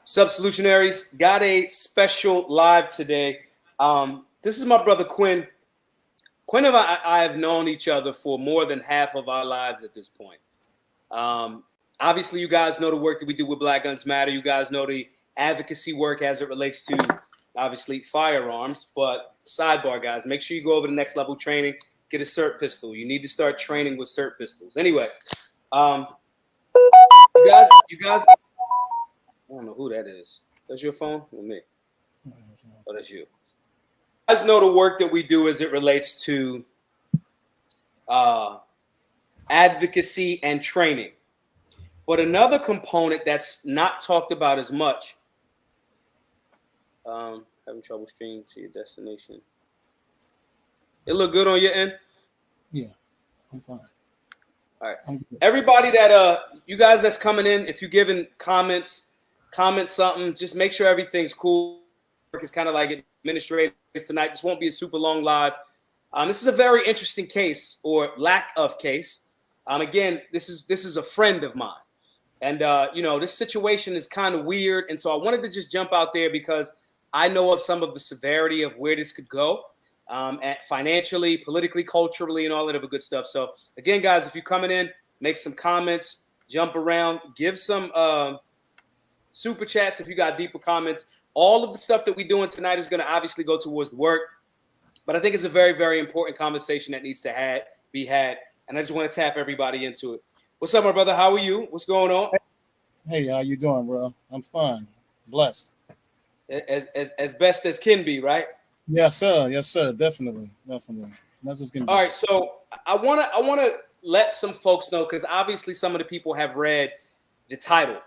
Sub Solutionaries, got a special live today. This is my brother Quinn. Quinn and I have known each other for more than half of our lives at this point. Obviously, you guys know the work that we do with Black Guns Matter. You guys know the advocacy work as it relates to, obviously, firearms. But sidebar, guys, make sure you go over the next level training, get a cert pistol. You need to start training with cert pistols. Anyway, you guys, I don't know who that is. That's your phone or me? Oh, that's you. You guys know the work that we do as it relates to advocacy and training. But another component that's not talked about as much, having trouble streaming to your destination. It look good on your end? Yeah, I'm fine. All right. Everybody that you guys that's coming in, if you're giving comment something, just make sure everything's cool. It's kind of like administrators tonight. This won't be a super long live. This is a very interesting case or lack of case. Again, this is a friend of mine. And, this situation is kind of weird. And so I wanted to just jump out there because I know of some of the severity of where this could go financially, politically, culturally, and all that other good stuff. So, again, guys, if you're coming in, make some comments, jump around, give some super chats if you got deeper comments. All of the stuff that we're doing tonight is going to obviously go towards the work. But I think it's a very, very important conversation that needs to be had. And I just want to tap everybody into it. What's up, my brother? How are you? What's going on? Hey, how you doing, bro? I'm fine. Blessed. As best as can be, right? Yes, sir. Yes, sir. Definitely. As much as can be. All right. So I wanna let some folks know, because obviously some of the people have read the title.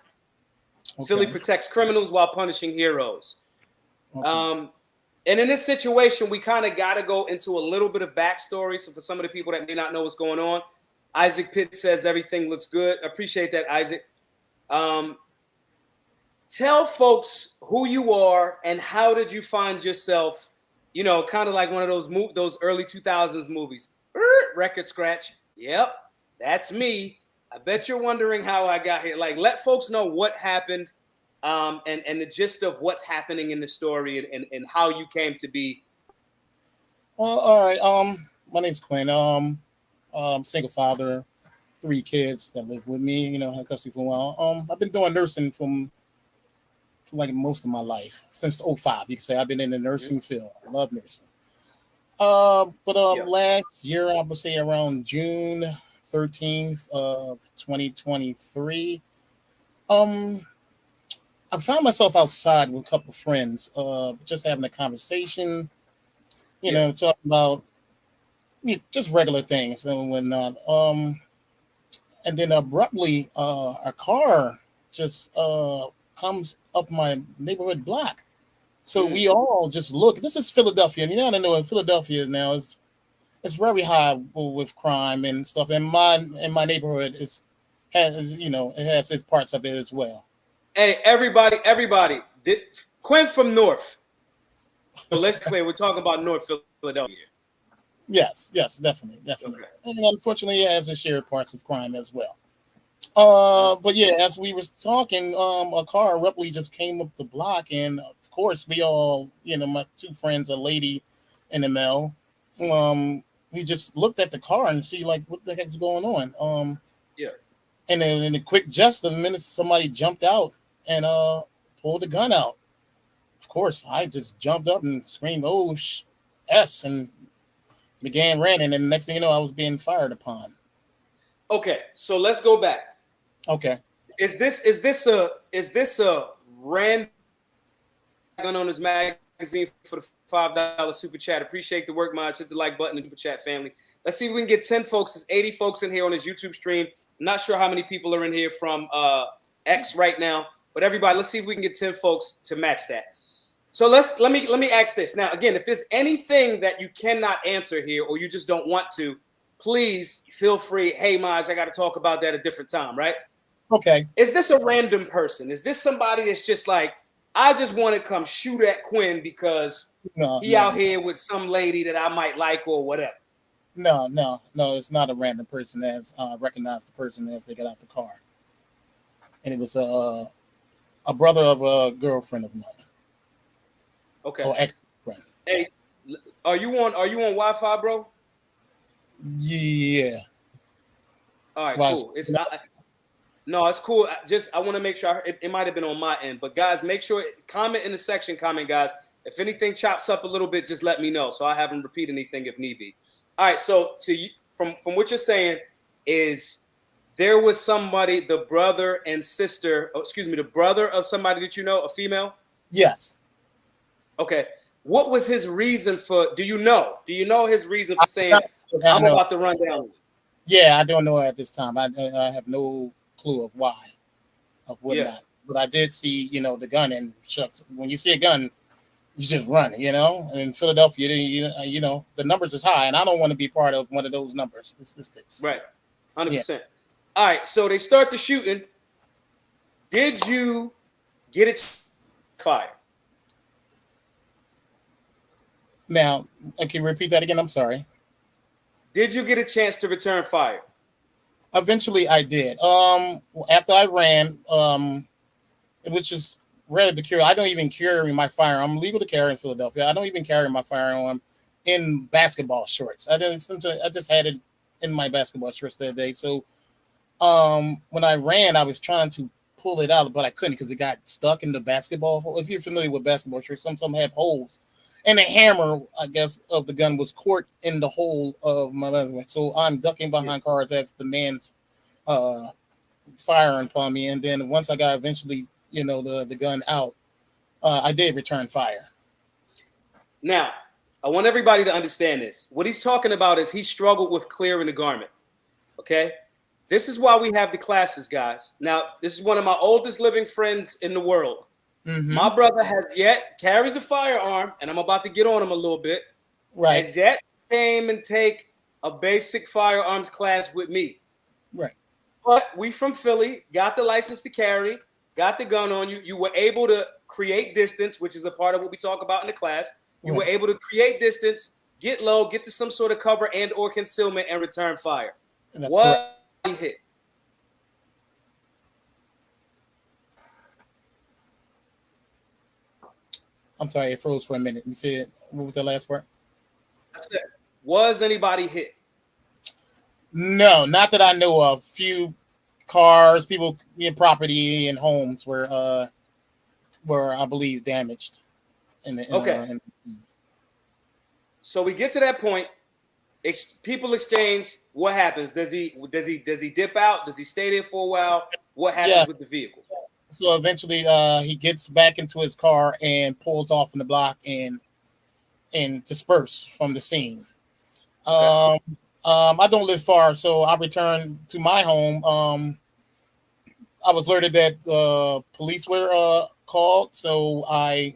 Okay. Philly protects criminals while punishing heroes. Okay. And in this situation, we kind of got to go into a little bit of backstory. So for some of the people that may not know what's going on, Isaac Pitt says everything looks good. I appreciate that, Isaac. Tell folks who you are and how did you find yourself, kind of like one of those early 2000s movies. Record scratch. Yep, that's me. I bet you're wondering how I got here. Like, let folks know what happened and the gist of what's happening in the story and how you came to be. Well, all right. My name's Quinn. Single father, 3 kids that live with me. Had custody for a while. I've been doing nursing for like most of my life since 2005. You can say I've been in the nursing field. I love nursing. Last year, I would say around June 13th of 2023, I found myself outside with a couple of friends, just having a conversation. Talking about just regular things and whatnot. And then abruptly, a car just comes up my neighborhood block. So we all just look. This is Philadelphia, and I know in Philadelphia now it's very high with crime and stuff. And my neighborhood it has its parts of it as well. Hey, everybody! Quinn from North. So let's clear. We're talking about North Philadelphia. Yes, definitely. Okay. And unfortunately, it has its shared parts of crime as well. But yeah, as we were talking, a car abruptly just came up the block, and of course, we all, my 2 friends, a lady and a male, we just looked at the car and see like what the heck's going on. And then in a quick just a minute, somebody jumped out and pulled the gun out. Of course, I just jumped up and screamed, "Oh, S!" and began running. And the next thing you know, I was being fired upon. Okay, so let's go back. Okay. Is this a random gun owners magazine for the $5 super chat? Appreciate the work, Mod. Hit the like button, the super chat family. Let's see if we can get 10 folks. There's 80 folks in here on this YouTube stream. I'm not sure how many people are in here from X right now, but everybody, let's see if we can get 10 folks to match that. So let me ask this. Now, again, if there's anything that you cannot answer here or you just don't want to, please feel free. Hey, Maj, I got to talk about that a different time, right? Okay. Is this a random person? Is this somebody that's just like, I just want to come shoot at Quinn because he out here with some lady that I might like or whatever? No. It's not a random person. As recognized the person as they got out the car, and it was A brother of a girlfriend of mine. Okay. Or ex-friend. Hey, are you on Wi-Fi, bro? Yeah. All right, Was cool. No, it's cool. I want to make sure it might have been on my end, but guys, make sure comment in the section. Comment, guys. If anything chops up a little bit, just let me know so I haven't repeat anything if need be. All right. So from what you're saying is there was somebody, the brother and sister. Oh, excuse me, the brother of somebody that you know, a female. Yes. Okay. What was his reason for? Do you know? Do you know his reason for saying I I'm know. about to run down? Yeah, I don't know at this time. I have no clue of why, of Yeah. whatnot. But I did see, the gun, and shucks, when you see a gun, you just run, And in Philadelphia, the numbers is high, and I don't want to be part of one of those numbers, statistics. Right. 100%. Yeah. All right. So they start the shooting. Did you get it fired? Now, can you repeat that again? I'm sorry. Did you get a chance to return fire? Eventually, I did. After I ran, it was just rather peculiar. I don't even carry my firearm. I'm legal to carry in Philadelphia. I don't even carry my firearm in basketball shorts. I just had it in my basketball shorts that day. So, when I ran, I was trying to pull it out, but I couldn't because it got stuck in the basketball hole. If you're familiar with basketball shorts, some have holes, and the hammer, I guess, of the gun was caught in the hole of my basketball. So I'm ducking behind cars as the man's firing upon me, and then once I got eventually, the gun out, I did return fire. Now, I want everybody to understand this. What he's talking about is he struggled with clearing the garment. Okay? This is why we have the classes, guys. Now, this is one of my oldest living friends in the world. Mm-hmm. My brother carries a firearm, and I'm about to get on him a little bit. Right. Has yet came and take a basic firearms class with me. Right. But we from Philly, got the license to carry, got the gun on you. You were able to create distance, which is a part of what we talk about in the class. You were able to create distance, get low, get to some sort of cover and or concealment, and return fire. That's correct. He hit? I'm sorry, it froze for a minute. You said, what was the last part? I said, was anybody hit? No, not that I know of. Few cars, people, property, and homes were I believe damaged. So we get to that point. People exchange. What happens? Does he dip out? Does he stay there for a while? What happens with the vehicle? So eventually, he gets back into his car and pulls off in the block and disperse from the scene. Okay. I don't live far, so I returned to my home. I was alerted that police were called, so I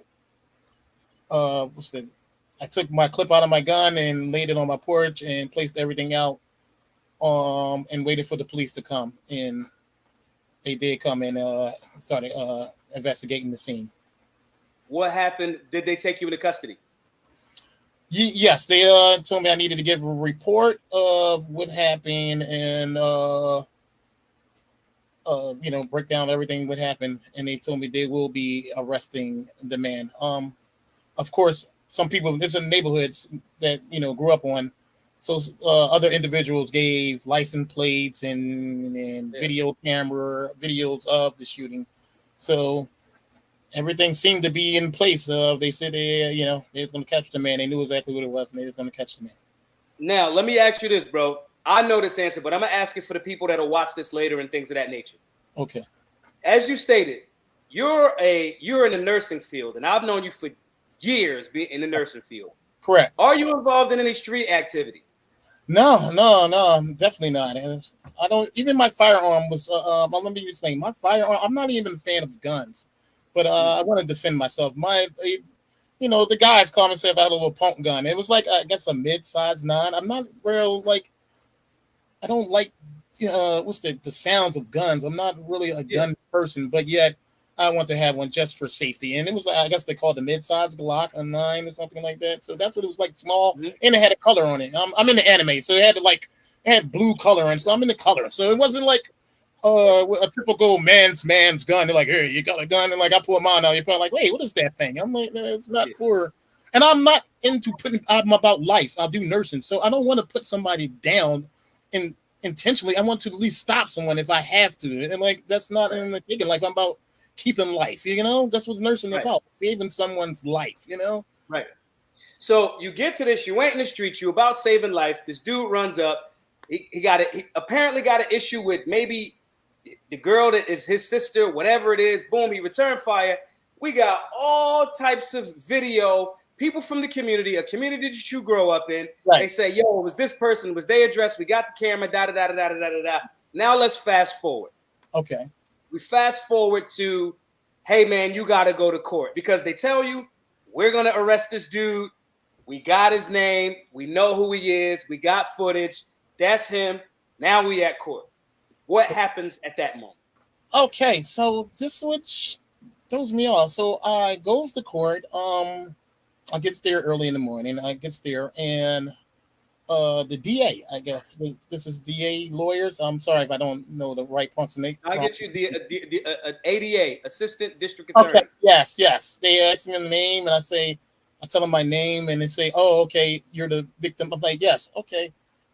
took my clip out of my gun and laid it on my porch and placed everything out, and waited for the police to come. And they did come and started investigating the scene. What happened? Did they take you into custody? Yes, they told me I needed to give a report of what happened and break down everything what happened. And they told me they will be arresting the man. Of course, some people, this is neighborhoods that grew up on. So other individuals gave license plates and video camera videos of the shooting. So everything seemed to be in place. They said they was going to catch the man. They knew exactly what it was, and they was going to catch the man. Now, let me ask you this, bro. I know this answer, but I'm going to ask it for the people that'll watch this later and things of that nature. Okay. As you stated, you're in the nursing field, and I've known you for years being in the nursing field. Correct. Are you involved in any street activity? No, definitely not. I don't. Even my firearm was. Let me explain. My firearm. I'm not even a fan of guns, but I want to defend myself. The guys call themselves out a little punk gun. It was like I guess a mid-size 9. I'm not real like. I don't like. What's the sounds of guns? I'm not really a gun person, but yet I want to have one just for safety. And it was, I guess they called the mid-size Glock, a 9 or something like that. So that's what it was like, small, and it had a color on it. I'm in the anime, so it had blue color, and so I'm in the color. So it wasn't like a typical man's gun. They're like, hey, you got a gun, and like I pull mine out. You're probably like, wait, what is that thing? I'm like, it's not for. And I'm not into putting. I'm about life. I do nursing, so I don't want to put somebody down, and intentionally, I want to at least stop someone if I have to. And like that's not in the thinking. Like I'm about keeping life. You know, that's what nursing is about, saving someone's life. You know, right. So you get to this. You ain't in the streets. You about saving life. This dude runs up. He apparently got an issue with maybe the girl that is his sister, whatever it is. Boom, he returned fire. We got all types of video. People from the community, a community that you grow up in. Right. They say, yo, it was this person, was their address. We got the camera, da-da-da-da-da-da-da-da. Now let's fast forward. Okay. We fast forward to, hey, man, you got to go to court. Because they tell you, we're going to arrest this dude. We got his name. We know who he is. We got footage. That's him. Now we at court. What happens at that moment? Okay, so this which throws me off. So I goes to court. I gets there early in the morning. I gets there and the DA, I guess this is DA lawyers. I'm sorry if I don't know the right pronunciation. I get you the ADA, Assistant District Attorney. Okay, yes. They ask me the name and I tell them my name and they say, oh, okay, you're the victim. I'm like, yes, okay.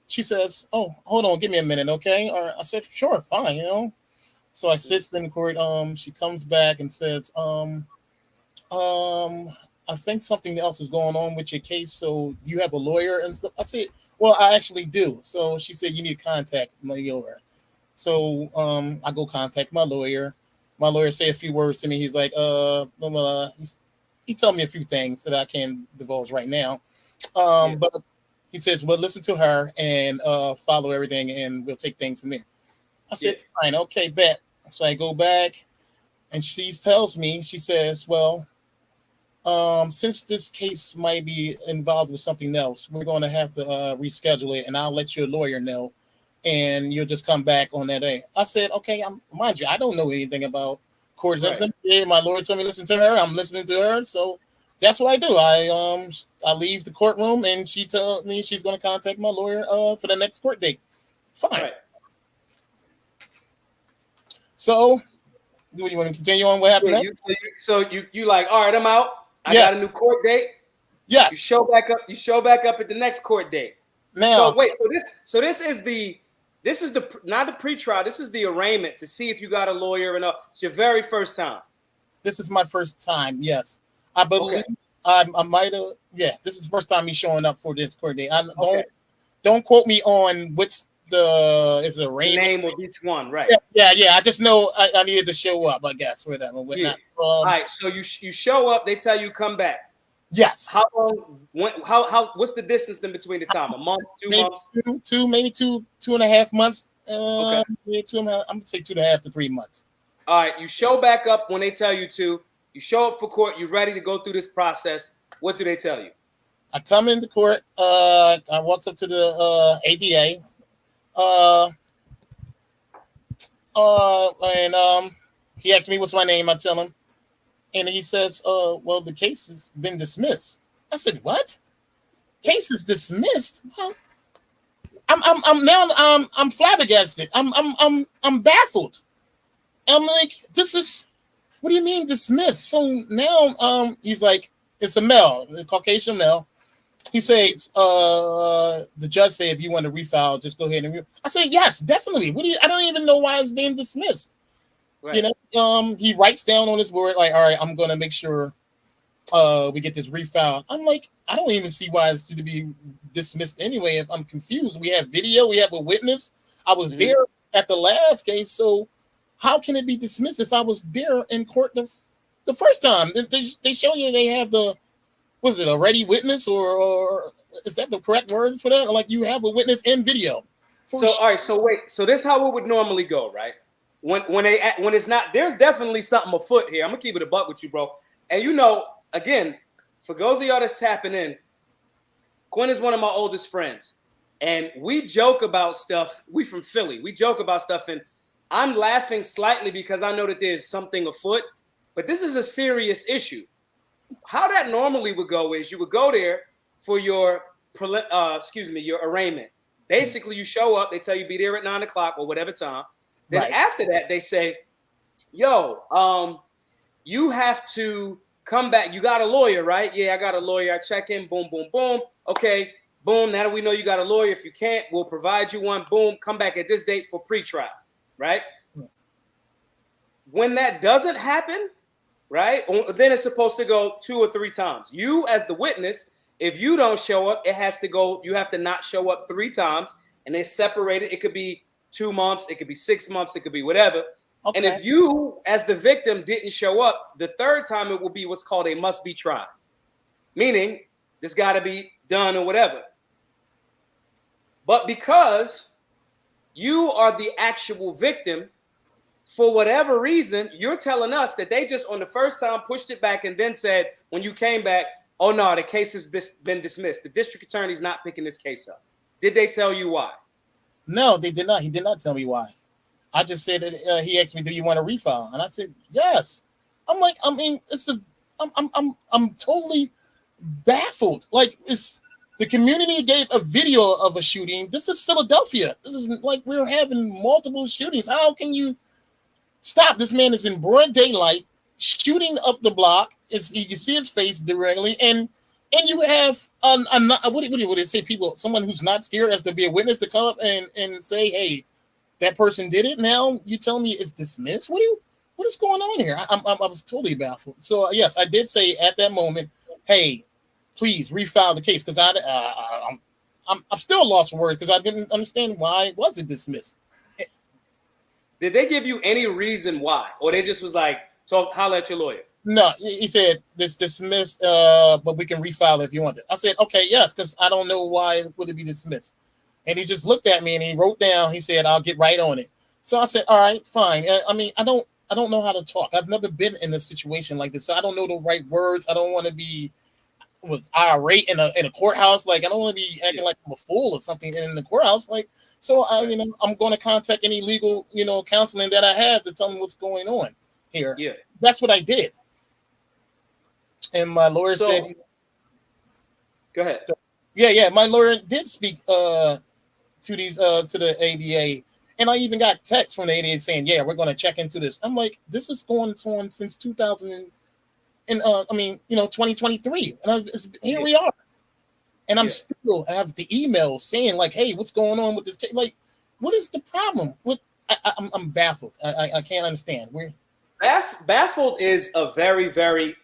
She says, oh, hold on, give me a minute, okay? Or I said, sure, fine, you know. So I sits in court. She comes back and says, I think something else is going on with your case. So you have a lawyer and stuff. I said, well, I actually do. So she said, you need to contact my lawyer. So I go contact my lawyer. My lawyer say a few words to me. He's like, he told me a few things that I can't divulge right now. But he says, well, listen to her and follow everything and we'll take things from there. I said, fine, okay, bet. So I go back and she tells me, she says, well, since this case might be involved with something else, we're going to have to reschedule it and I'll let your lawyer know and you'll just come back on that day. I said, okay, mind you, I don't know anything about court system. Yeah, my lawyer told me to listen to her. I'm listening to her. So that's what I do. I leave the courtroom and she told me she's going to contact my lawyer for the next court date. Fine. Right. So do you want to continue on what happened? You like, all right, I'm out. I got a new court date. Yes. You show back up at the next court date. Now, so wait, this is the not the pretrial. This is the arraignment to see if you got a lawyer and it's your very first time. This is my first time. Yes, I believe I might have. Yeah, this is the first time he's showing up for this court date. Don't quote me on what's if the name of each one, right? Yeah. I just know I needed to show up. I guess with that. Yeah. All right. So you show up. They tell you come back. Yes. How long? How? What's the distance in between the time? A month, 2 months? Maybe two and a half months. Okay. I'm gonna say 2.5 to 3 months. All right. You show back up when they tell you to. You show up for court. You're ready to go through this process. What do they tell you? I come into court. I walks up to the ADA. And he asked me what's my name. I tell him. And he says, well, the case has been dismissed. I said, what? Case is dismissed? Well, I'm flabbergasted. I'm baffled. I'm like, what do you mean dismissed? So now he's like, it's a male, a Caucasian male. He says, the judge said, if you want to refile, just go ahead and I said, yes, definitely. I don't even know why it's being dismissed. Right. You know, he writes down on his board, like, all right, I'm going to make sure we get this refiled. I'm like, I don't even see why it's to be dismissed anyway. If I'm confused, we have video, we have a witness. I was there at the last case. So how can it be dismissed if I was there in court the first time? They show you they have was it a ready witness or is that the correct word for that? Like you have a witness in video. All right. So wait, so this is how it would normally go, right? When it's not, there's definitely something afoot here. I'm gonna keep it a buck with you, bro. And you know, again, for those of y'all that's tapping in, Quinn is one of my oldest friends, and we joke about stuff. We from Philly. We joke about stuff, and I'm laughing slightly because I know that there's something afoot, but this is a serious issue. How that normally would go is you would go there for your arraignment. Basically, you show up. They tell you be there at 9 o'clock or whatever time. Then after that, they say, yo, you have to come back. You got a lawyer, right? Yeah, I got a lawyer. I check in, boom, boom, boom. Okay, boom. Now that we know you got a lawyer, if you can't, we'll provide you one. Boom, come back at this date for pretrial, right? When that doesn't happen, right, then it's supposed to go 2 or 3 times. You as the witness, if you don't show up, it has to go, you have to not show up 3 times, and they separate it. It could be 2 months, it could be 6 months, it could be whatever. Okay. And if you, as the victim, didn't show up, the 3rd time it will be what's called a must be tried, meaning this got to be done or whatever. But because you are the actual victim, for whatever reason, you're telling us that they just on the first time pushed it back and then said, when you came back, oh no, the case has been dismissed. The district attorney's not picking this case up. Did they tell you why? No, they did not. He did not tell me why. I just said that he asked me, "Do you want to refile?" And I said, "Yes." I'm like, I mean, I'm totally baffled. Like, it's the community gave a video of a shooting. This is Philadelphia. This is like we're having multiple shootings. How can you stop? This man is in broad daylight shooting up the block. You can see his face directly, and you have what do they say? People, someone who's not scared as to be a witness to come up and say, "Hey, that person did it." Now you tell me it's dismissed. What is going on here? I was totally baffled. So yes, I did say at that moment, "Hey, please refile the case," because I'm still lost for words because I didn't understand why it wasn't dismissed. Did they give you any reason why, or they just was like, holler at your lawyer? No, he said this dismissed, but we can refile it if you want it. I said, okay, yes, because I don't know why would it be dismissed. And he just looked at me and he wrote down. He said, "I'll get right on it." So I said, "All right, fine." I mean, I don't know how to talk. I've never been in a situation like this, so I don't know the right words. I don't want to be irate in a courthouse. Like, I don't want to be acting like I'm a fool or something in the courthouse. Like, so I'm going to contact any legal counseling that I have to tell them what's going on here. Yeah, that's what I did. And my lawyer said, "Go ahead." Yeah. My lawyer did speak to the ADA, and I even got text from the ADA saying, "Yeah, we're going to check into this." I'm like, this is going on since 2023, and here we are, and I'm still have the email saying like, "Hey, what's going on with this case? Like, what is the problem?" I'm baffled. I can't understand. Baffled is a very, very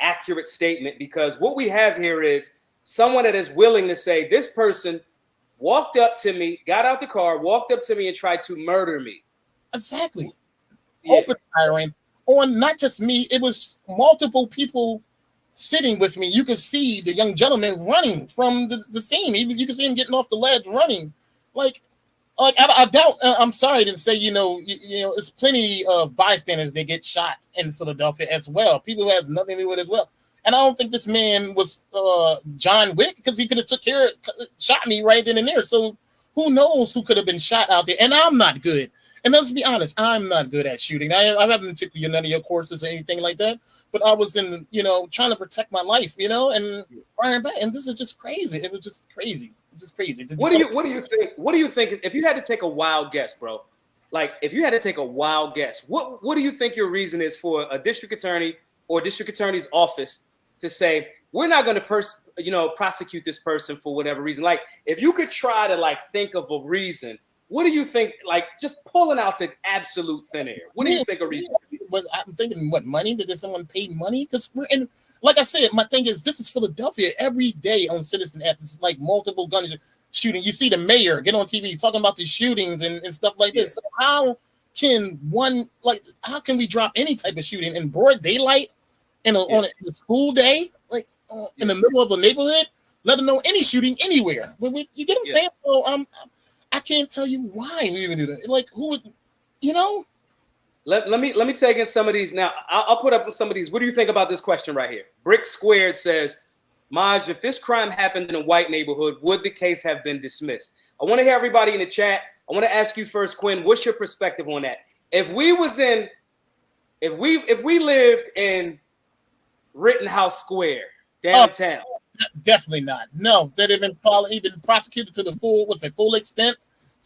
accurate statement, because what we have here is someone that is willing to say, this person walked up to me, got out the car, walked up to me, and tried to murder me. Exactly. Yeah. Open firing on not just me, it was multiple people sitting with me. You could see the young gentleman running from the scene. You could see him getting off the ledge running. Like I doubt. I'm sorry to say, it's plenty of bystanders that get shot in Philadelphia as well. People who has nothing to do with it as well. And I don't think this man was John Wick, because he could have shot me right then and there. So who knows who could have been shot out there? And I'm not good. And let's be honest, I'm not good at shooting. I haven't taken none of your courses or anything like that. But I was trying to protect my life, and firing back. And this is just crazy. It was just crazy. It's just crazy. What do you think? What do you think if you had to take a wild guess, bro? Like, if you had to take a wild guess, what do you think your reason is for a district attorney or district attorney's office to say, we're not going to prosecute this person for whatever reason? Like, if you could try to think of a reason, what do you think? Like, just pulling out the absolute thin air. What do you think a reason? I'm thinking, what, money? Did someone pay money? Because we're in, like I said, my thing is, this is Philadelphia. Every day on Citizen App, it's like multiple gun shooting. You see the mayor get on TV talking about the shootings and stuff like this. So how can we drop any type of shooting in broad daylight? On a school day, in the middle of a neighborhood, let alone any shooting anywhere. You get what I'm saying? So I can't tell you why we even do that. Like, who would, Let me take in some of these now. I'll put up some of these. What do you think about this question right here? Brick Squared says, Maj, if this crime happened in a white neighborhood, would the case have been dismissed? I want to hear everybody in the chat. I want to ask you first, Quinn. What's your perspective on that? If we lived in Rittenhouse Square downtown, definitely not. No, they'd have been prosecuted to the full extent.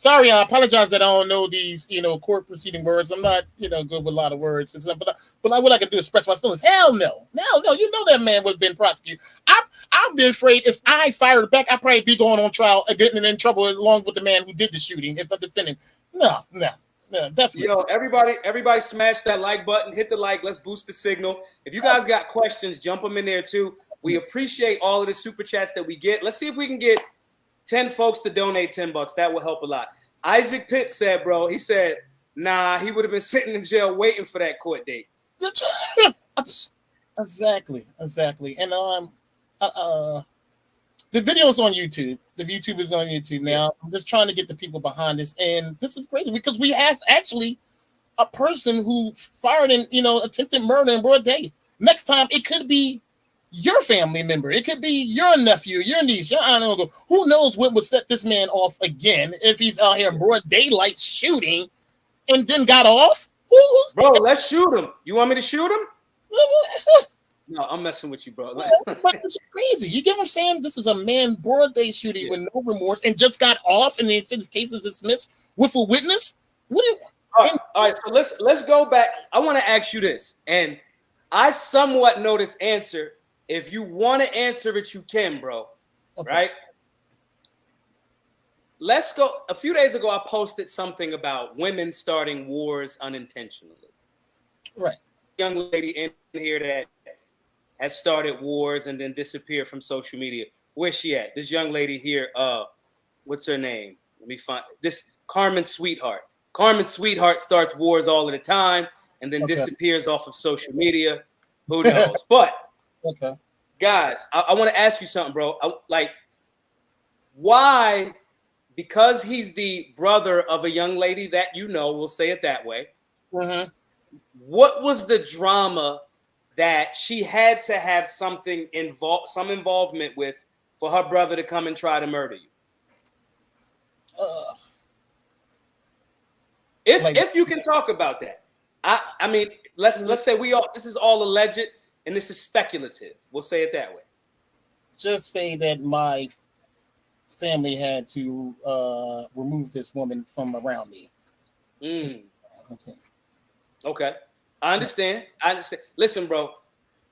Sorry, I apologize that I don't know these, court proceeding words. I'm not, good with a lot of words and stuff. But what I can do is express my feelings. Hell no, no. You know that man would have been prosecuted. I'd be afraid if I fired back, I'd probably be going on trial and getting in trouble along with the man who did the shooting. If I'm defending, no, definitely. Yo, everybody, smash that like button, hit the like. Let's boost the signal. If you guys got questions, jump them in there too. We appreciate all of the super chats that we get. Let's see if we can get 10 folks to donate $10. That will help a lot. Isaac Pitt said, bro, he said, nah, he would have been sitting in jail waiting for that court date. Exactly. And the video's on YouTube. The YouTube is on YouTube now. I'm just trying to get the people behind this. And this is crazy because we have actually a person who fired and, attempted murder in broad day. Next time, it could be your family member. It could be your nephew, your niece, your aunt, uncle. Who knows what would set this man off again if he's out here in broad daylight shooting and then got off? Bro, let's shoot him. You want me to shoot him? No, I'm messing with you, bro. But it's crazy. You get what I'm saying? This is a man broad day shooting with no remorse and just got off, and then said his case is dismissed with a witness. What do you? All right, so let's go back. I want to ask you this, and I somewhat know this answer. If you want to answer it, you can, bro. Okay. Right? Let's go. A few days ago, I posted something about women starting wars unintentionally. Right. Young lady in here that has started wars and then disappeared from social media. Where's she at? This young lady here, what's her name? Let me find this. Carmen Sweetheart. Carmen Sweetheart starts wars all of the time and then disappears off of social media. Who knows? But guys, I want to ask you something, bro. Why? Because he's the brother of a young lady that we'll say it that way. Mm-hmm. What was the drama that she had to have some involvement with for her brother to come and try to murder you? If you can talk about that. I mean, let's say this is all alleged and this is speculative. We'll say it that way. Just say that my family had to remove this woman from around me. Okay. I understand. Listen, bro,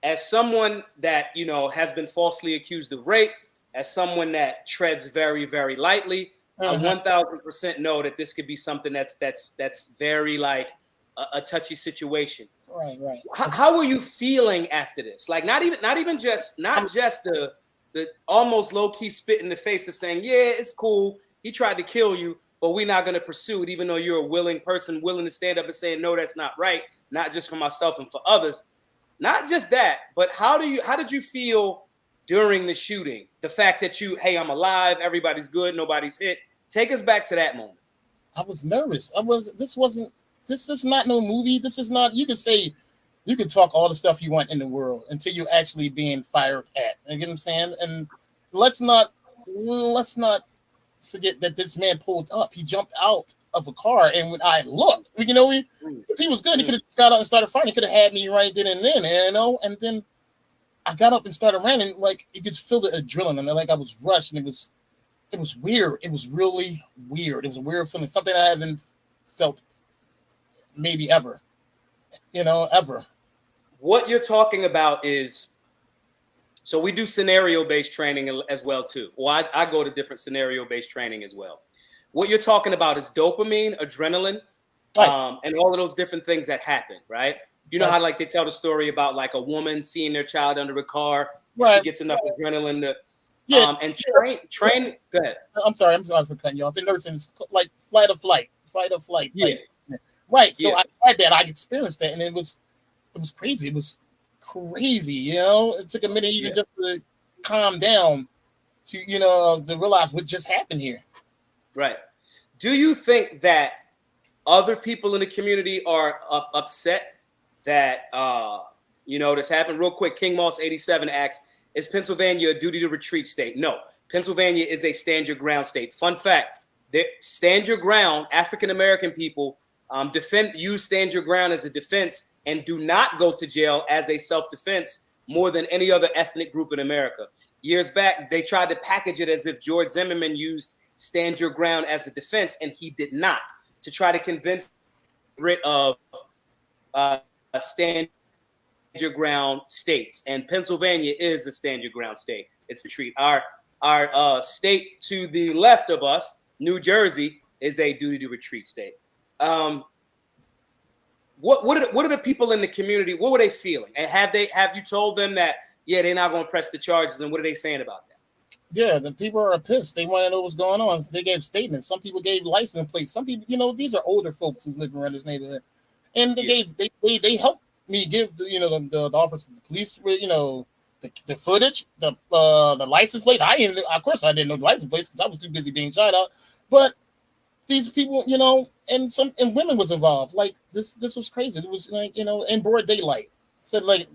as someone that, has been falsely accused of rape, as someone that treads very, very lightly, I 1000% know that this could be something that's very like a touchy situation. Right. How are you feeling after this? Like not just the almost low key spit in the face of saying, yeah, it's cool. He tried to kill you, but we're not going to pursue it, even though you're a willing person, willing to stand up and say, no, that's not right. Not just for myself and for others. Not just that, but how did you feel during the shooting? The fact that hey, I'm alive, everybody's good, nobody's hit. Take us back to that moment. I was nervous. This is not no movie. This is not, you can talk all the stuff you want in the world until you're actually being fired at. You get what I'm saying? And let's not forget that this man pulled up. He jumped out of a car, and when I looked, if he was good, he could have got out and started fighting. He could have had me right then and then, and then I got up and started running. Like, you could feel the adrenaline, like I was rushed, and it was weird. It was really weird. It was a weird feeling, something I haven't felt maybe ever, ever. What you're talking about is, so we do scenario-based training as well too. Well, I go to different scenario-based training as well. What you're talking about is dopamine, adrenaline, and all of those different things that happen, right? You know how like they tell the story about like a woman seeing their child under a car, she gets enough adrenaline to, and train. Go ahead. I'm sorry for cutting you off. In nursing, it's like fight or flight. Yeah. Right. So I had that. I experienced that, and it was crazy. It was crazy. It took a minute even just to calm down to to realize what just happened here. Right. Do you think that other people in the community are upset that this happened? Real quick, King Moss 87 asks, is Pennsylvania a duty to retreat state? No. Pennsylvania is a stand your ground state. Fun fact, stand your ground, African American people use stand your ground as a defense and do not go to jail as a self-defense more than any other ethnic group in America. Years back, they tried to package it as if George Zimmerman used stand your ground as a defense, and he did not, to try to convince Brit of stand your ground states. And Pennsylvania is a stand your ground state. It's retreat. Our state to the left of us, New Jersey, is a duty to retreat state. What are the people in the community? What were they feeling? And have you told them that they're not going to press the charges? And what are they saying about that? Yeah, the people are pissed. They want to know what's going on. They gave statements. Some people gave license plates. Some people, these are older folks who live around this neighborhood, and they helped me give the officer, the police, the footage, the license plate. Of course, I didn't know the license plates because I was too busy being shot out. But these people, and women was involved. Like this was crazy. It was like in broad daylight. Said like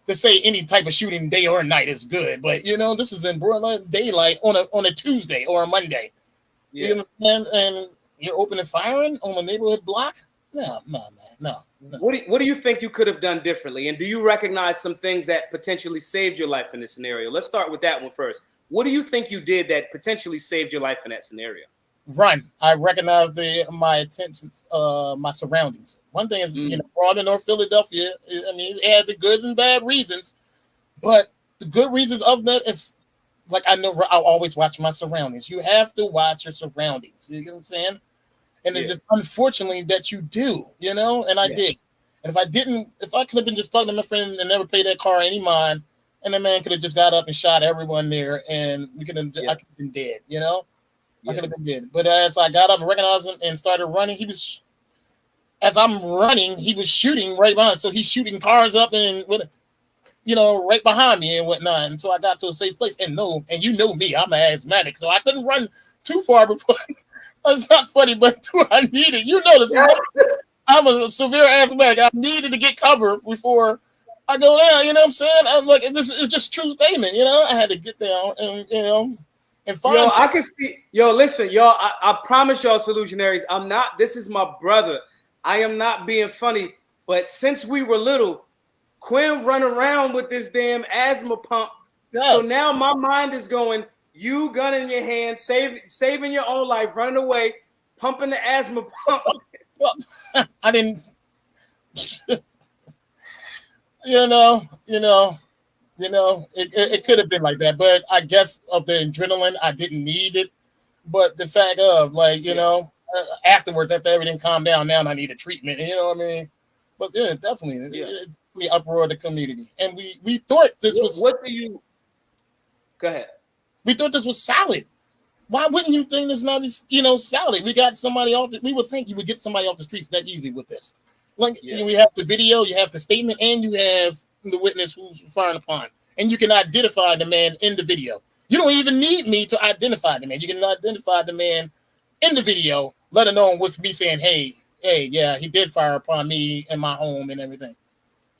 to say any type of shooting day or night is good, but this is in broad daylight on a Tuesday or a Monday. Yeah. You understand? And you're opening firing on a neighborhood block? No, man, no. What do you think you could have done differently? And do you recognize some things that potentially saved your life in this scenario? Let's start with that one first. What do you think you did that potentially saved your life in that scenario? Run. I recognize my intentions, my surroundings. One thing is, we're all in North Philadelphia. I mean, it has its good and bad reasons, but the good reasons of that is, like, I'll always watch my surroundings. You have to watch your surroundings. You get what I'm saying? And it's just unfortunately that you do, and I did. And if I could have been just talking to my friend and never paid that car any mind, and the man could have just got up and shot everyone there, and I could have been dead, I could have been dead. But as I got up and recognized him and started running, as I'm running, he was shooting right behind. So he's shooting cars up and right behind me and whatnot until I got to a safe place. And you know me, I'm an asthmatic, so I couldn't run too far before. It's not funny, but I needed. This. I'm a severe asthmatic. I needed to get cover before I go down. You know what I'm saying? I'm like, this is just true statement. I had to get down and and find. Yo, I can see. Yo, listen, y'all. I promise y'all, solutionaries. I'm not. This is my brother. I am not being funny. But since we were little, Quinn run around with this damn asthma pump. Yes. So now my mind is going. You gun in your hand, saving your own life, running away, pumping the asthma pump. Well, I didn't. It could have been like that, but I guess of the adrenaline, I didn't need it. But the fact of afterwards, after everything calmed down, now I need a treatment. You know what I mean? But yeah, definitely, it's the uproar of the community, and we thought this was. What do you? Go ahead. We thought this was solid. Why wouldn't you think this not be, solid? We got somebody off. We would think you would get somebody off the streets that easy with this. Like we have the video, you have the statement, and you have the witness who's firing upon, and you can identify the man in the video. You don't even need me to identify the man. You can identify the man in the video, let alone with me saying, hey, yeah, he did fire upon me in my home and everything.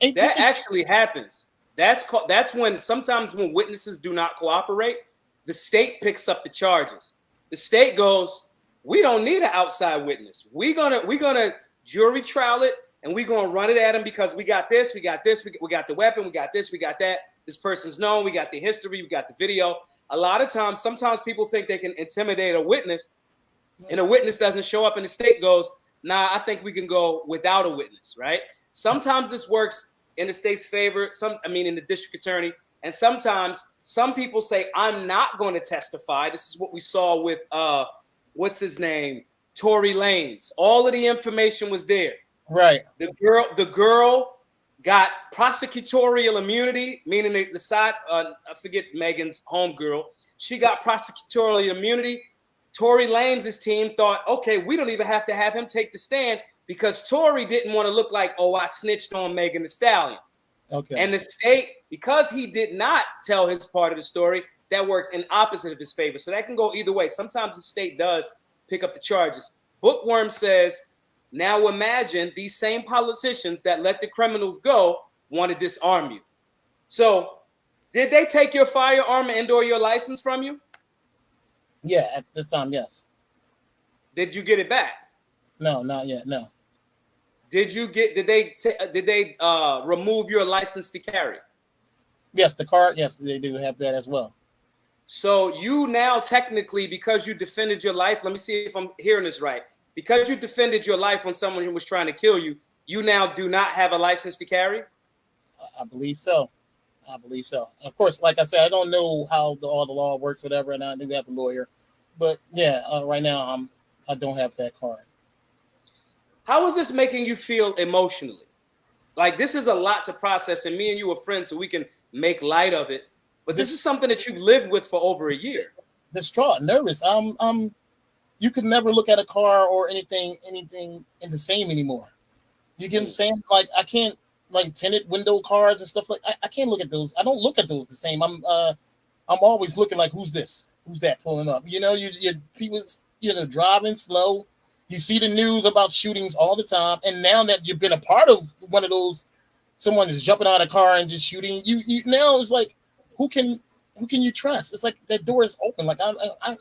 And that actually happens. That's when sometimes when witnesses do not cooperate, the state picks up the charges. The state goes, we don't need an outside witness. We're gonna jury trial it, and we're gonna run it at him because we got this, we got the weapon, we got this, we got that. This person's known, we got the history, we got the video. A lot of times, sometimes people think they can intimidate a witness, and a witness doesn't show up, and the state goes, nah, I think we can go without a witness, right? Sometimes this works in the state's favor, in the district attorney, and sometimes some people say, I'm not going to testify. This is what we saw with, what's his name? Tory Lanez. All of the information was there. Right. The girl got prosecutorial immunity, meaning the side, I forget Megan's homegirl. She got prosecutorial immunity. Tory Lanez's team thought, okay, we don't even have to have him take the stand because Tory didn't want to look like, oh, I snitched on Megan Thee Stallion. Okay. And the state, because he did not tell his part of the story, that worked in opposite of his favor. So that can go either way. Sometimes the state does pick up the charges. Bookworm says, now imagine these same politicians that let the criminals go want to disarm you. So did they take your firearm and/or your license from you? Yeah, at this time, yes. Did you get it back? No, not yet. No. Did they remove your license to carry? Yes, the car. Yes, they do have that as well. So you now technically, because you defended your life, let me see if I'm hearing this right. Because you defended your life when someone was trying to kill you, you now do not have a license to carry? I believe so. I believe so. Of course, like I said, I don't know how all the law works, whatever, and I do have a lawyer. But yeah, right now I don't have that card. How is this making you feel emotionally? Like, this is a lot to process, and me and you are friends, so we can make light of it. But this is something that you've lived with for over a year. Distraught, nervous. You could never look at a car or anything in the same anymore. You get what I'm saying? Like I can't like tinted window cars and stuff like I can't look at those. I don't look at those the same. I'm always looking like who's this? Who's that pulling up? You know, you people driving slow. You see the news about shootings all the time, and now that you've been a part of one of those, someone is jumping out of a car and just shooting you now it's like who can you trust? It's like that door is open. Like I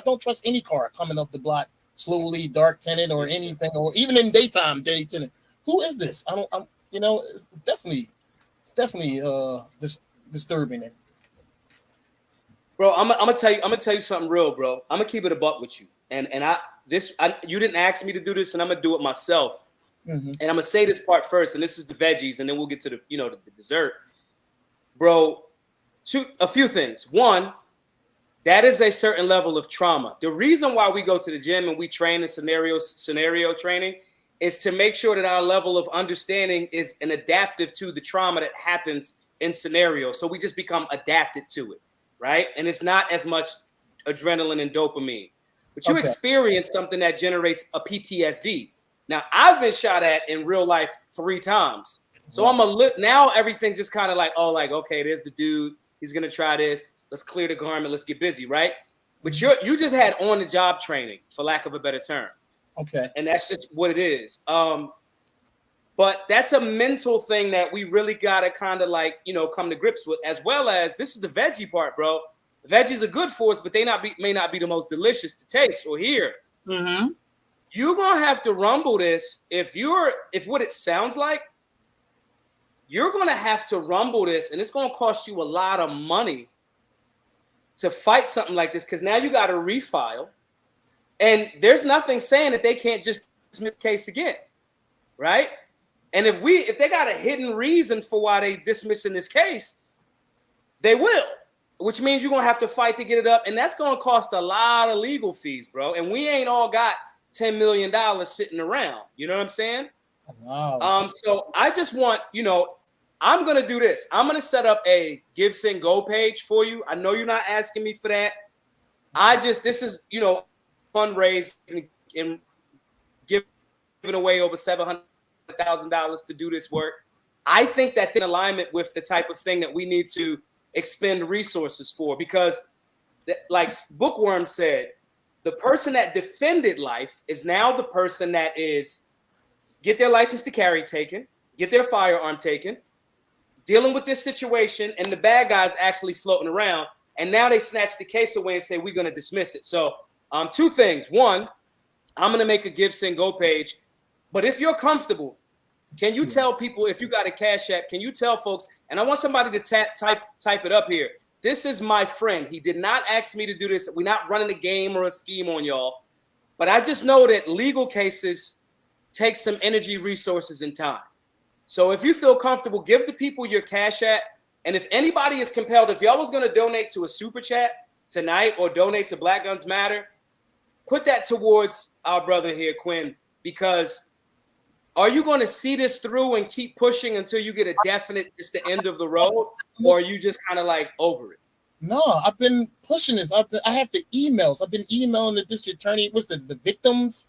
don't trust any car coming up the block slowly, dark tinted or anything, or even in daytime, day tinted. Who is this? It's definitely disturbing. Bro, I'm gonna tell you something real, bro. I'm gonna keep it a buck with you, and you didn't ask me to do this, and I'm gonna do it myself. Mm-hmm. And I'm gonna say this part first, and this is the veggies, and then we'll get to the dessert, bro. A few things. One, that is a certain level of trauma. The reason why we go to the gym and we train in scenario training is to make sure that our level of understanding is an adaptive to the trauma that happens in scenarios. So we just become adapted to it, right? And it's not as much adrenaline and dopamine. But you experience something that generates a PTSD. Now, I've been shot at in real life 3 times. So now everything's just kind of like, oh, like, okay, there's the dude. He's going to try this. Let's clear the garment. Let's get busy, right? But you just had on-the-job training, for lack of a better term. Okay. And that's just what it is. But that's a mental thing that we really got to kind of like, come to grips with, as well as this is the veggie part, bro. The veggies are good for us, but they may not be the most delicious to taste or hear. Mm-hmm. You're going to have to rumble this. If what it sounds like, you're going to have to rumble this, and it's going to cost you a lot of money to fight something like this, because now you got to refile, and there's nothing saying that they can't just dismiss the case again, right? And if they got a hidden reason for why they dismissing this case, they will, which means you're going to have to fight to get it up, and that's going to cost a lot of legal fees, bro, and we ain't all got $10 million sitting around. You know what I'm saying? Wow. So I just want, I'm going to do this. I'm going to set up a Give, Send, Go page for you. I know you're not asking me for that. This is, fundraising and giving away over $700,000 to do this work. I think that's in alignment with the type of thing that we need to expend resources for, because like Bookworm said, the person that defended life is now the person that is get their license to carry taken, get their firearm taken, dealing with this situation, and the bad guys actually floating around. And now they snatch the case away and say, we're going to dismiss it. So 2 things. One, I'm going to make a Give, Send, Go page. But if you're comfortable, can you tell people, if you got a Cash App, can you tell folks, and I want somebody to type it up here. This is my friend. He did not ask me to do this. We're not running a game or a scheme on y'all. But I just know that legal cases take some energy, resources, and time. So if you feel comfortable, give the people your Cash App. And if anybody is compelled, if y'all was going to donate to a super chat tonight or donate to Black Guns Matter, put that towards our brother here, Quinn, because are you going to see this through and keep pushing until you get a definite, it's the end of the road, or are you just kind of like over it? No, I've been pushing this. I have the emails. I've been emailing the district attorney. What's the victims?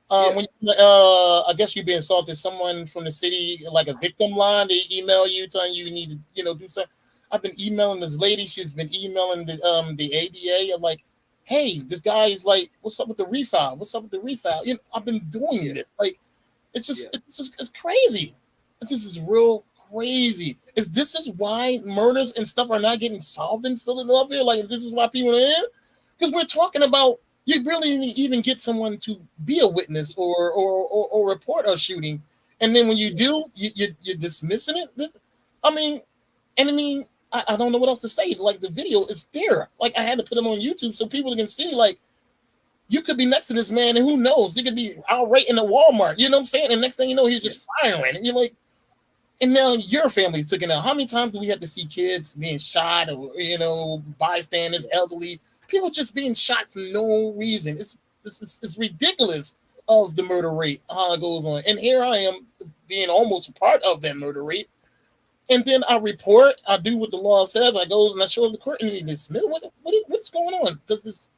When I guess you've been assaulted, someone from the city, like a victim line, they email you telling you need to do something. I've been emailing this lady. She's been emailing the ADA. I'm like, hey, this guy is like, what's up with the refile? What's up with the refile? I've been doing this. Like, it's crazy. This is real crazy. This is why murders and stuff are not getting solved in Philadelphia? Like, this is why people are in? Because we're talking about, you really even get someone to be a witness or report a shooting. And then when you do, you're dismissing it. I I don't know what else to say. Like the video is there. Like I had to put them on YouTube so people can see. Like you could be next to this man, and who knows? He could be out right in the Walmart. You know what I'm saying? And next thing you know, he's just firing. And you're like, and now your family's taken out. How many times do we have to see kids being shot, or bystanders, elderly people just being shot for no reason? It's ridiculous of the murder rate, how it goes on. And here I am being almost a part of that murder rate. And then I report, I do what the law says, I go and I show up the court and this. What's going on? Is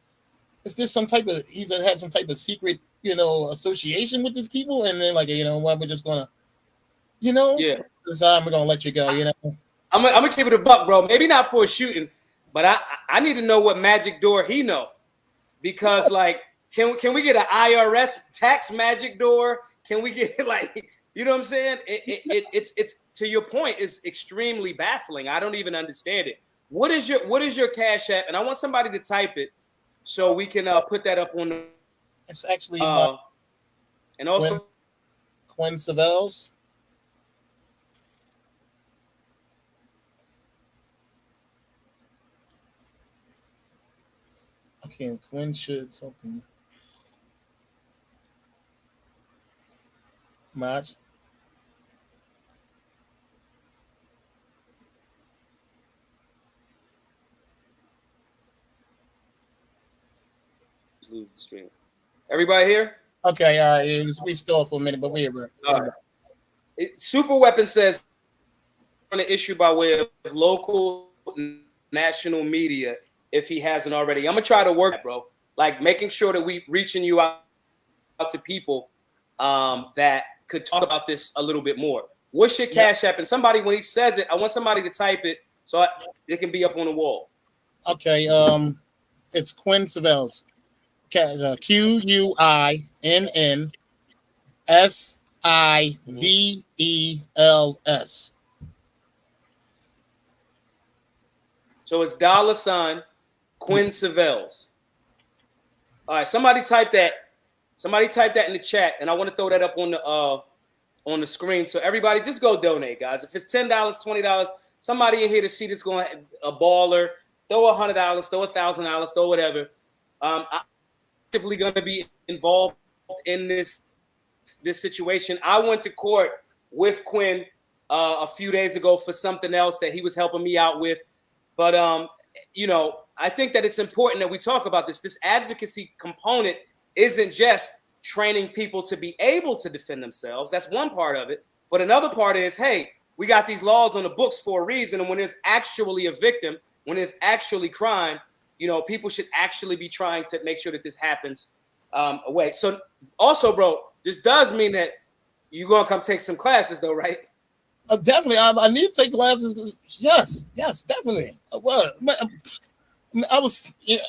this some type of, he's have some type of secret, association with these people? And then like, what, we're just gonna, decide we're gonna let you go, I'm gonna keep it a buck, bro. Maybe not for a shooting, but I need to know what magic door he know. Because like, can we get an IRS tax magic door? Can we get like, you know what I'm saying? It's to your point, it's extremely baffling. I don't even understand it. What is your Cash App? And I want somebody to type it so we can put that up on the. It's actually and also Quinn Savels. Okay, Quinn should something. Match. Lose the stream. Everybody here? Okay, all right. We stole for a minute, but we're right. Super Weapon says on an issue by way of local national media if he hasn't already. I'm gonna try to work, bro. Like making sure that we reaching you out to people that could talk about this a little bit more. What's your Cash App? And somebody, when he says it, I want somebody to type it so it can be up on the wall. Okay, it's Quinn Savels. QUINSIVELS. So it's $ Quinn Savels. All right, somebody type that. Somebody type that in the chat, and I want to throw that up on the screen. So everybody, just go donate, guys. If it's $10, $20, somebody in here to see that's going a baller, throw $100, throw $1,000, throw whatever. I'm actively going to be involved in this situation. I went to court with Quinn a few days ago for something else that he was helping me out with. But I think that it's important that we talk about this. This advocacy component isn't just training people to be able to defend themselves. That's one part of it. But another part is, hey, we got these laws on the books for a reason. And when there's actually a victim, when there's actually crime, people should actually be trying to make sure that this happens away. So also, bro, this does mean that you're going to come take some classes though, right? Definitely. I need to take classes. Yes, definitely. Well, I was in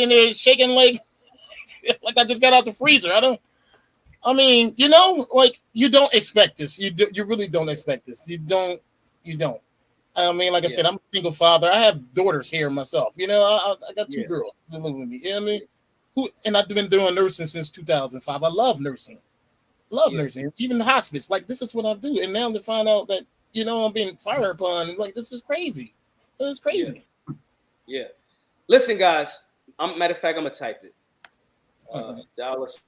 there shaking like I just got out the freezer. You don't expect this. You really don't expect this. You don't. I mean, like I said, I'm a single father. I have daughters here myself. I got two girls that live with me. You know what I mean? And I've been doing nursing since 2005. I love nursing. Nursing, even the hospice. Like, this is what I do. And now to find out that, I'm being fired upon, like, this is crazy. It's crazy. Yeah. Listen, guys, matter of fact, I'm going to type it. Dollars.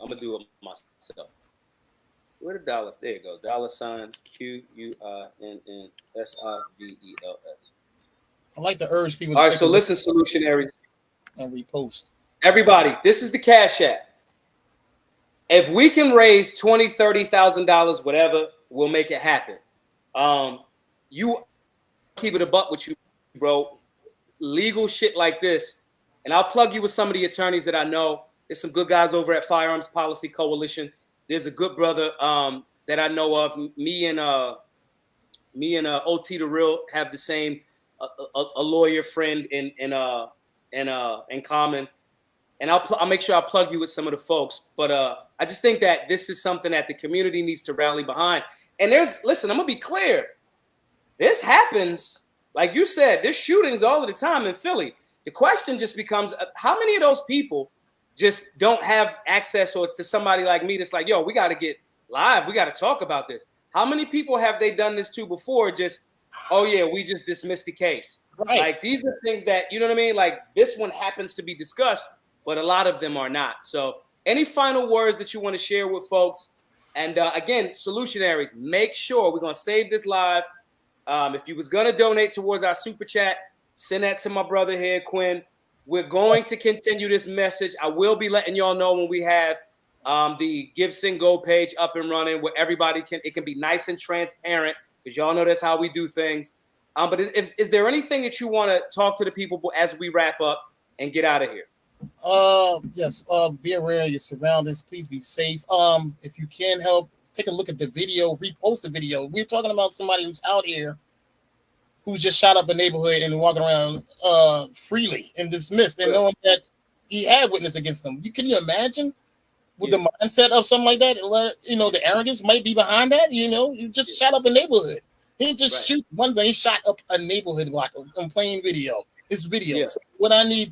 I'm going to do it myself. Where the dollars? There you go. $ QUINSIVELS. I like to urge people to. All right, so listen, solutionaries. And repost. Everybody, this is the Cash App. If we can raise $20,000, $30,000, whatever, we'll make it happen. You keep it a buck with you, bro. Legal shit like this, and I'll plug you with some of the attorneys that I know. There's some good guys over at Firearms Policy Coalition. There's a good brother that I know of. Me and OT the Real have the same a lawyer friend in common. And I'll make sure I plug you with some of the folks. But I just think that this is something that the community needs to rally behind. And listen, I'm going to be clear. This happens, like you said, there's shootings all of the time in Philly. The question just becomes, how many of those people just don't have access or to somebody like me that's like, yo, we got to get live. We got to talk about this. How many people have they done this to before? Just oh yeah, we just dismissed the case. Right. Like these are things that, you know what I mean? Like this one happens to be discussed, but a lot of them are not. So any final words that you want to share with folks? And again, solutionaries, make sure we're going to save this live. If you was going to donate towards our super chat, send that to my brother here, Quinn. We're going to continue this message. I will be letting y'all know when we have the Give, Send, Go page up and running where everybody it can be nice and transparent because y'all know that's how we do things. But is there anything that you want to talk to the people as we wrap up and get out of here? Yes. Be aware of your surroundings. Please be safe. If you can help, take a look at the video, repost the video. We're talking about somebody who's out here who's just shot up a neighborhood and walking around freely and dismissed and knowing that he had witness against him. Can you imagine with the mindset of something like that? You know, the arrogance might be behind that. You know, you just shot up a neighborhood. He didn't just shoot one thing. He shot up a neighborhood block on plain video. It's video. So what I need,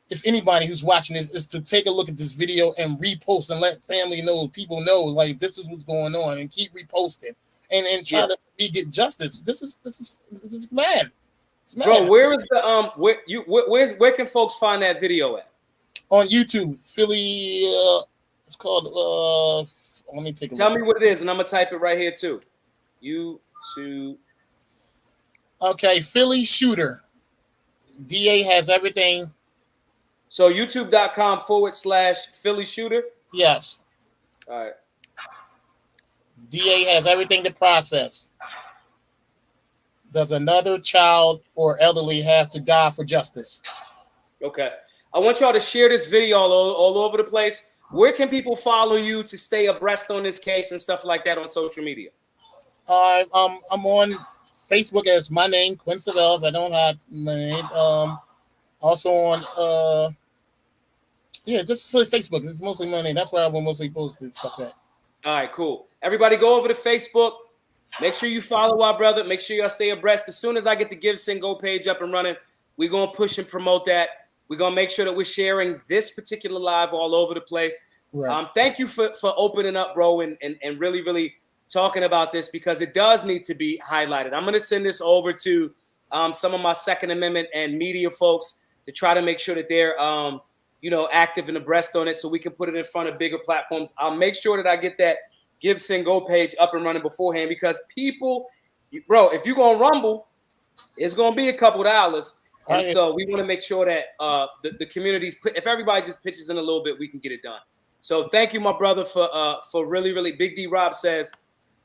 if anybody who's watching this, is to take a look at this video and repost and let family know, people know, like this is what's going on, and keep reposting and try to get justice. This is mad. It's mad. Bro, where is the where can folks find that video at? On YouTube, Philly. It's called. Let me take a look. Tell me what it is, and I'm gonna type it right here too. YouTube. Okay, Philly Shooter. DA has everything. So youtube.com/Philly Shooter. Yes. All right. DA has everything to process. Does another child or elderly have to die for justice? Okay. I want y'all to share this video all over the place. Where can people follow you to stay abreast on this case and stuff like that on social media? I'm on Facebook as my name, Quinn Savells. I don't have my name. Also on just for Facebook. It's mostly my name. That's where I will mostly post this stuff at. All right, cool. Everybody go over to Facebook. Make sure you follow our brother. Make sure y'all stay abreast. As soon as I get the Give, Send, Go page up and running, we're going to push and promote that. We're going to make sure that we're sharing this particular live all over the place. Right. Thank you for opening up, bro, and really, really talking about this because it does need to be highlighted. I'm going to send this over to some of my Second Amendment and media folks to try to make sure that they're active and abreast on it so we can put it in front of bigger platforms. I'll make sure that I get that Give, Send, Go page up and running beforehand because people, bro, if you're going to rumble, it's going to be a couple dollars. And so we want to make sure that the communities, if everybody just pitches in a little bit, we can get it done. So thank you, my brother, for really, really. Big D Rob says,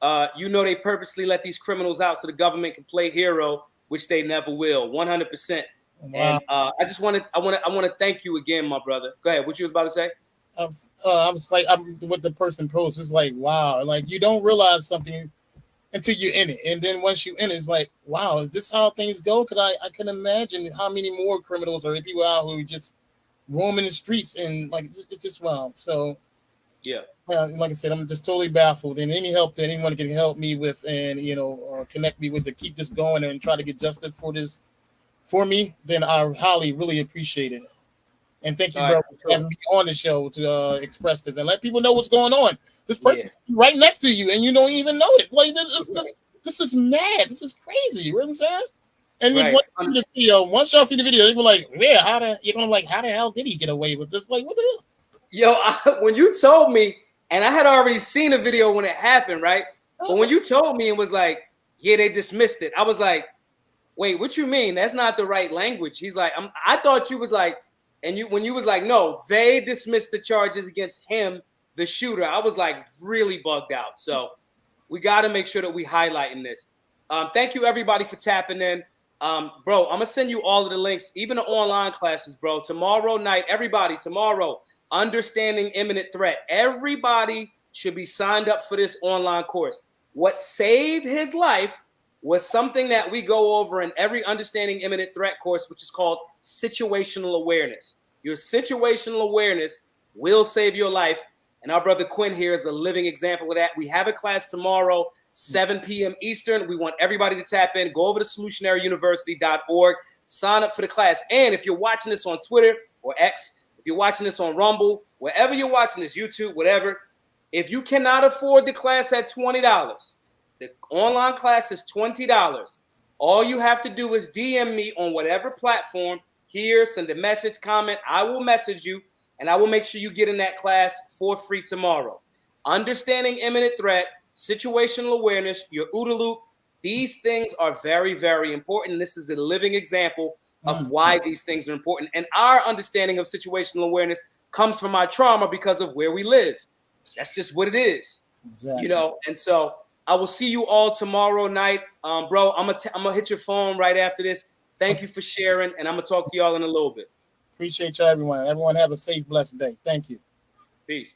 they purposely let these criminals out so the government can play hero, which they never will. 100%. Wow. And I want to thank you again, my brother. Go ahead. What you was about to say? I'm what the person posed. It's like, wow, like you don't realize something until you're in it, and then once you in it, it's like, wow, is this how things go? Because I can imagine how many more criminals or people out who just roaming the streets and like it's just wow. So like I said, I'm just totally baffled. And any help that anyone can help me with, and or connect me with to keep this going and try to get justice for me, then I highly really appreciate it. And thank you, bro, for having me on the show to express this and let people know what's going on. This person right next to you, and you don't even know it. Like this is mad. This is crazy. You know what I'm saying? And then once y'all see the video, you're like, yeah, how the hell did he get away with this? Like, what the hell? Yo, when you told me, and I had already seen a video when it happened, right? But when you told me and was like, yeah, they dismissed it, I was like, wait, what you mean? That's not the right language. He's like, I thought you was like, and when you was like, no, they dismissed the charges against him, the shooter. I was like really bugged out. So we got to make sure that we highlighting this. Thank you everybody for tapping in. Bro, I'm gonna send you all of the links, even the online classes, bro. Tomorrow night, everybody, understanding imminent threat. Everybody should be signed up for this online course. What saved his life was something that we go over in every understanding imminent threat course, which is called situational awareness. Your situational awareness will save your life. And our brother Quinn here is a living example of that. We have a class tomorrow, 7 p.m. Eastern. We want everybody to tap in. Go over to solutionaryuniversity.org. Sign up for the class. And if you're watching this on Twitter or X, if you're watching this on Rumble, wherever you're watching this, YouTube, whatever, if you cannot afford the class at $20, the online class is $20. All you have to do is DM me on whatever platform here, send a message, comment. I will message you, and I will make sure you get in that class for free tomorrow. Understanding imminent threat, situational awareness, your OODA loop, these things are very, very important. This is a living example of why these things are important. And our understanding of situational awareness comes from our trauma because of where we live. That's just what it is. Exactly. You know, and so I will see you all tomorrow night. Bro, I'm gonna hit your phone right after this. Thank you for sharing, and I'm gonna talk to y'all in a little bit. Appreciate you, everyone. Everyone have a safe, blessed day. Thank you. Peace.